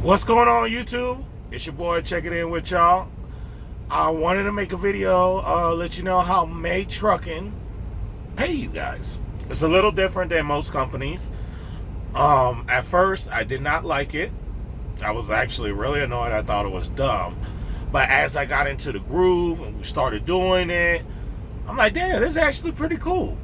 What's going on, YouTube? It's your boy checking in with y'all. I wanted to make a video, let you know how May Trucking pay you guys. It's a little different than most companies. At first, I did not like it. I was actually really annoyed. I thought it was dumb. But as I got into the groove and we started doing it, I'm like, damn, this is actually pretty cool.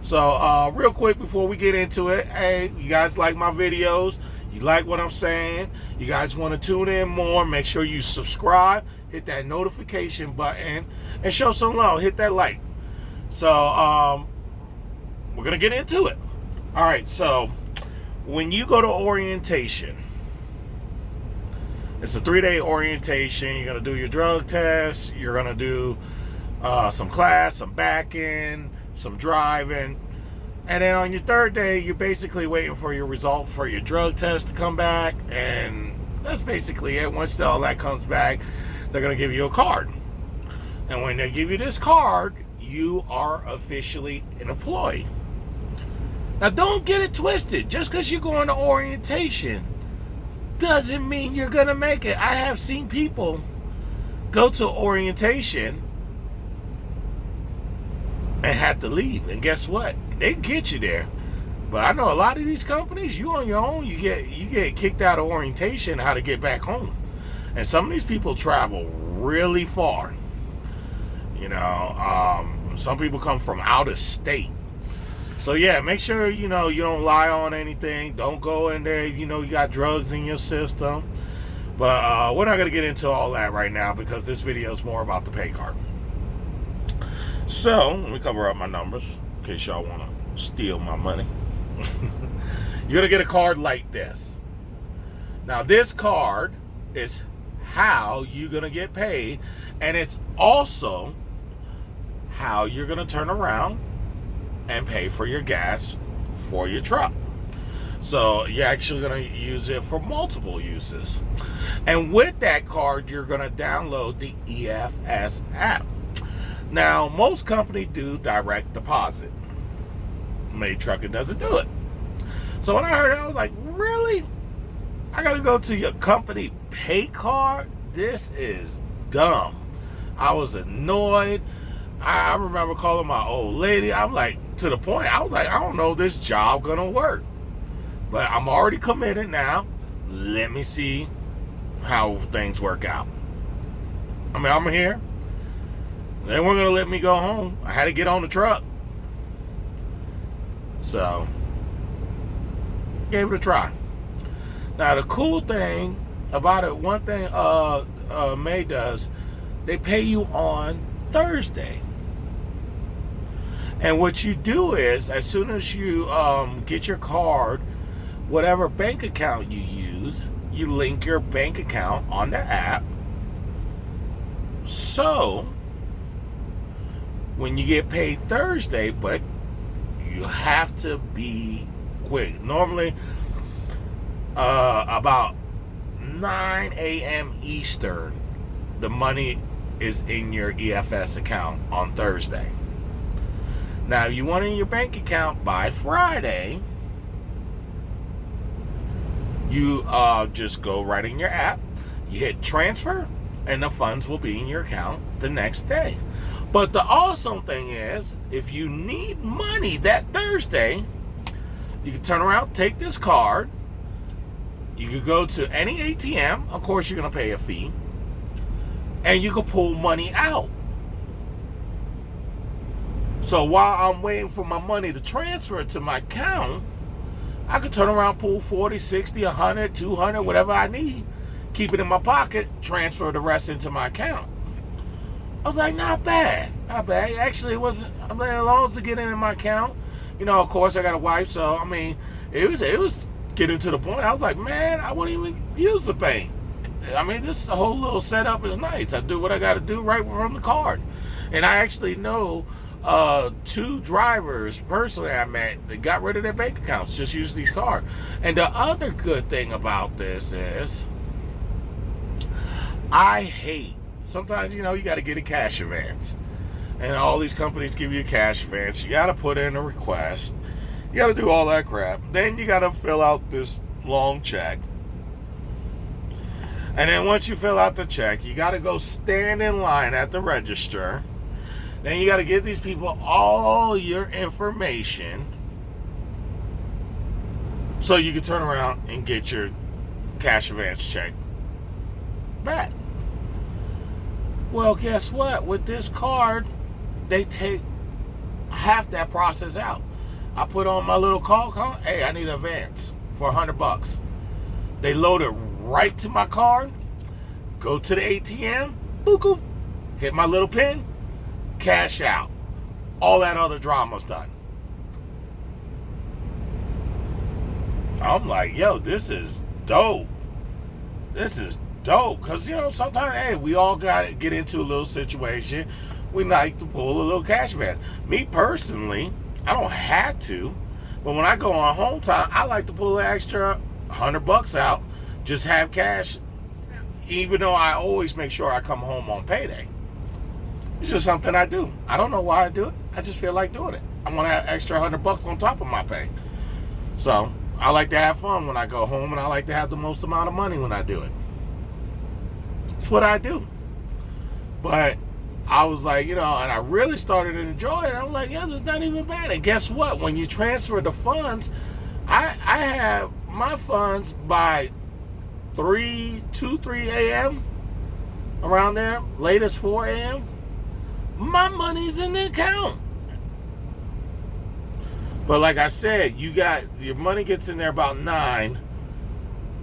So, real quick before we get into it, hey, you guys like my videos? You like what I'm saying? You guys want to tune in more? Make sure you subscribe, hit that notification button, and show some love. Hit that like. So, we're going to get into it. All right, so when you go to orientation, it's a 3-day orientation. You're going to do your drug test. You're going to do some class, some back end, some driving. And then on your third day, you're basically waiting for your result for your drug test to come back. And that's basically it. Once all that comes back, they're going to give you a card. And when they give you this card, you are officially an employee. Now, don't get it twisted. Just because you're going to orientation doesn't mean you're going to make it. I have seen people go to orientation and have to leave. And guess what? They can get you there. But I know a lot of these companies, you on your own, you get kicked out of orientation how to get back home. And some of these people travel really far. You know, some people come from out of state. So yeah, make sure, you don't lie on anything. Don't go in there, you got drugs in your system. But we're not going to get into all that right now because this video is more about the pay card. So, let me cover up my numbers in case y'all want to steal my money. You're going to get a card like this. Now, this card is how you're going to get paid, and it's also how you're going to turn around and pay for your gas for your truck. So, you're actually going to use it for multiple uses. And with that card, you're going to download the EFS app. Now, most companies do direct deposit. May Trucking doesn't do it. So when I heard it, I was like, really? I got to go to your company pay card? This is dumb. I was annoyed. I remember calling my old lady. I'm like, to the point, I was like, I don't know if this job going to work. But I'm already committed now. Let me see how things work out. I mean, I'm here. They weren't going to let me go home. I had to get on the truck. So, gave it a try. Now, the cool thing about it, one thing May does, they pay you on Thursday. And what you do is, as soon as you get your card, whatever bank account you use, you link your bank account on the app. So, when you get paid Thursday, but you have to be quick. Normally, about 9 a.m. Eastern, the money is in your EFS account on Thursday. Now, if you want it in your bank account by Friday, you just go right in your app, you hit transfer, and the funds will be in your account the next day. But the awesome thing is, if you need money that Thursday, you can turn around, take this card. You can go to any ATM. Of course, you're going to pay a fee. And you can pull money out. So while I'm waiting for my money to transfer to my account, I can turn around, pull 40, 60, 100, 200, whatever I need. Keep it in my pocket, transfer the rest into my account. I was like, not bad. Not bad. Actually, it wasn't. I mean, as long as it get in my account. Of course, I got a wife, so, I mean, it was getting to the point. I was like, man, I wouldn't even use the bank. I mean, this whole little setup is nice. I do what I got to do right from the card. And I actually know 2 drivers, personally, I met, that got rid of their bank accounts, just use these cards. And the other good thing about this is, I hate, sometimes, you got to get a cash advance. And all these companies give you a cash advance. You got to put in a request. You got to do all that crap. Then you got to fill out this long check. And then once you fill out the check, you got to go stand in line at the register. Then you got to give these people all your information so you can turn around and get your cash advance check back. Well, guess what? With this card, they take half that process out. I put on my little call, hey, I need an advance for $100. They load it right to my card, go to the ATM, boop, hit my little pin, cash out. All that other drama's done. I'm like, yo, this is dope. This is dope. Because, sometimes, hey, we all got to get into a little situation. We like to pull a little cash advance. Me personally, I don't have to. But when I go on home time, I like to pull an extra $100 out. Just have cash. Even though I always make sure I come home on payday. It's just something I do. I don't know why I do it. I just feel like doing it. I want to have extra $100 on top of my pay. So I like to have fun when I go home, and I like to have the most amount of money when I do it. It's what I do. But I was like, and I really started to enjoy it. I'm like, yeah, this is not even bad. And guess what? When you transfer the funds, I have my funds by 3 a.m. around there, latest 4 a.m. My money's in the account. But like I said, your money gets in there about 9.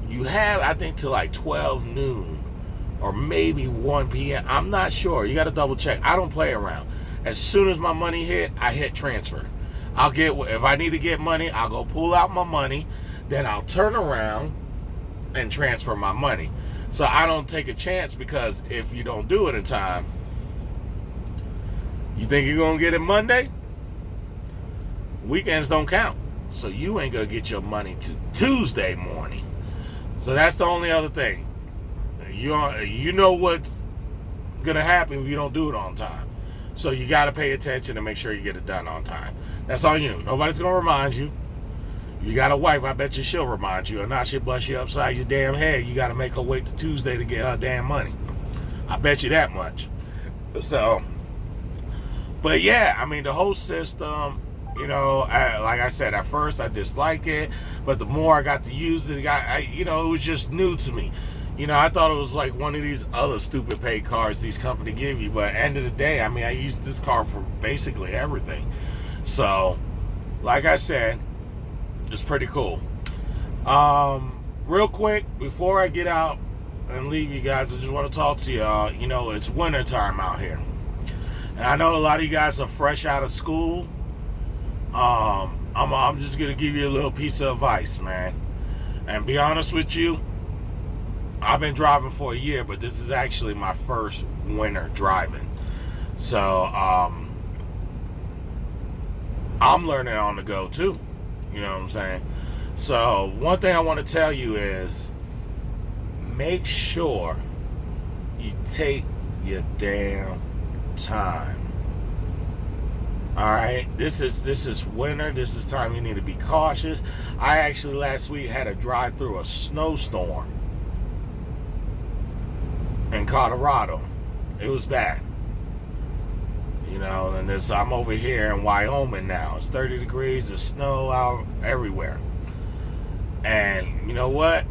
You have, I think, till like 12 noon or maybe 1 p.m. I'm not sure. You got to double check. I don't play around. As soon as my money hit, I hit transfer. If I need to get money, I'll go pull out my money. Then I'll turn around and transfer my money. So I don't take a chance, because if you don't do it in time, you think you're going to get it Monday? Weekends don't count. So you ain't going to get your money to Tuesday morning. So that's the only other thing. You know what's going to happen if you don't do it on time. So you got to pay attention and make sure you get it done on time. That's on you. Nobody's going to remind you. You got a wife, I bet you she'll remind you. Or not, she'll bust you upside your damn head. You got to make her wait till Tuesday to get her damn money. I bet you that much. So, but yeah, I mean, the whole system, like I said, at first I disliked it, but the more I got to use it, it was just new to me. I thought it was like one of these other stupid pay cards these companies give you, but at the end of the day, I mean, I used this card for basically everything. So, like I said, it's pretty cool. Real quick, before I get out and leave you guys, I just want to talk to y'all. It's winter time out here. And I know a lot of you guys are fresh out of school. I'm just going to give you a little piece of advice, man. And be honest with you, I've been driving for a year, but this is actually my first winter driving. So, I'm learning on the go too. You know what I'm saying? So, one thing I want to tell you is, make sure you take your damn time. Alright? This is winter. This is time you need to be cautious. I actually last week had to drive through a snowstorm in Colorado. It was bad. And I'm over here in Wyoming now. It's 30 degrees, there's snow out everywhere. And you know what?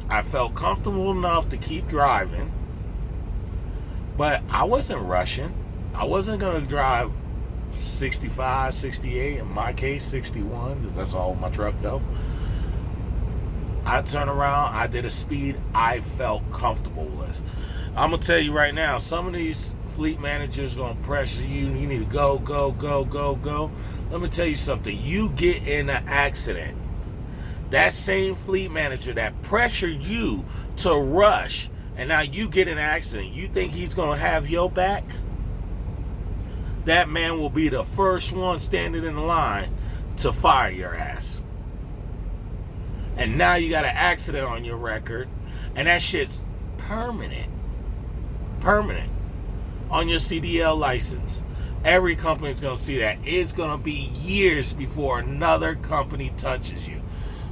I felt comfortable enough to keep driving, but I wasn't rushing. I wasn't going to drive 65, 68, in my case 61, because that's all my truck go. I turned around, I did a speed I felt comfortable with. I'm going to tell you right now, some of these fleet managers going to pressure you. You need to go, go, go, go, go. Let me tell you something. You get in an accident, that same fleet manager that pressured you to rush, and now you get in an accident, you think he's going to have your back? That man will be the first one standing in the line to fire your ass. And now you got an accident on your record, and that shit's permanent on your CDL license. Every company's going to see that. It's going to be years before another company touches you.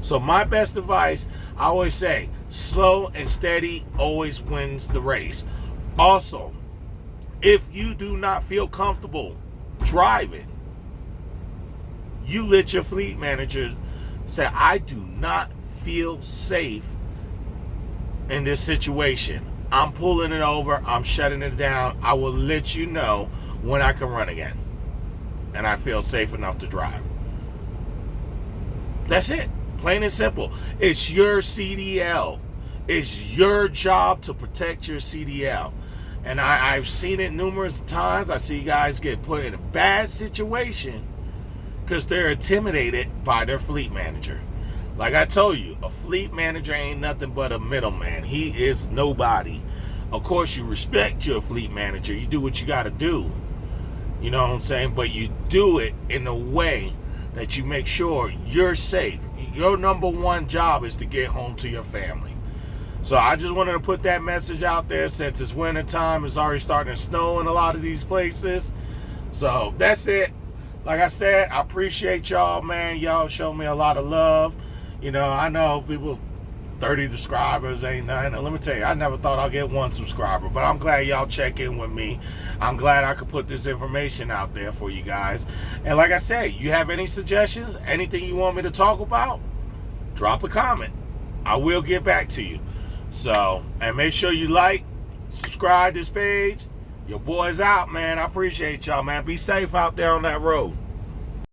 So my best advice, I always say, slow and steady always wins the race. Also, if you do not feel comfortable driving, you let your fleet manager say, I do not feel safe in this situation. I'm pulling it over. I'm shutting it down. I will let you know when I can run again and I feel safe enough to drive. That's it. Plain and simple. It's your CDL. It's your job to protect your CDL. And I've seen it numerous times. I see guys get put in a bad situation because they're intimidated by their fleet manager. Like I told you, a fleet manager ain't nothing but a middleman. He is nobody. Of course, you respect your fleet manager. You do what you got to do. You know what I'm saying? But you do it in a way that you make sure you're safe. Your number one job is to get home to your family. So I just wanted to put that message out there since it's winter time. It's already starting to snow in a lot of these places. So that's it. Like I said, I appreciate y'all, man. Y'all show me a lot of love. You know, I know people, 30 subscribers ain't nothing. Let me tell you, I never thought I'd get 1 subscriber, but I'm glad y'all check in with me. I'm glad I could put this information out there for you guys. And like I said, you have any suggestions, anything you want me to talk about, drop a comment. I will get back to you. So, and make sure you like, subscribe this page. Your boy's out, man. I appreciate y'all, man. Be safe out there on that road.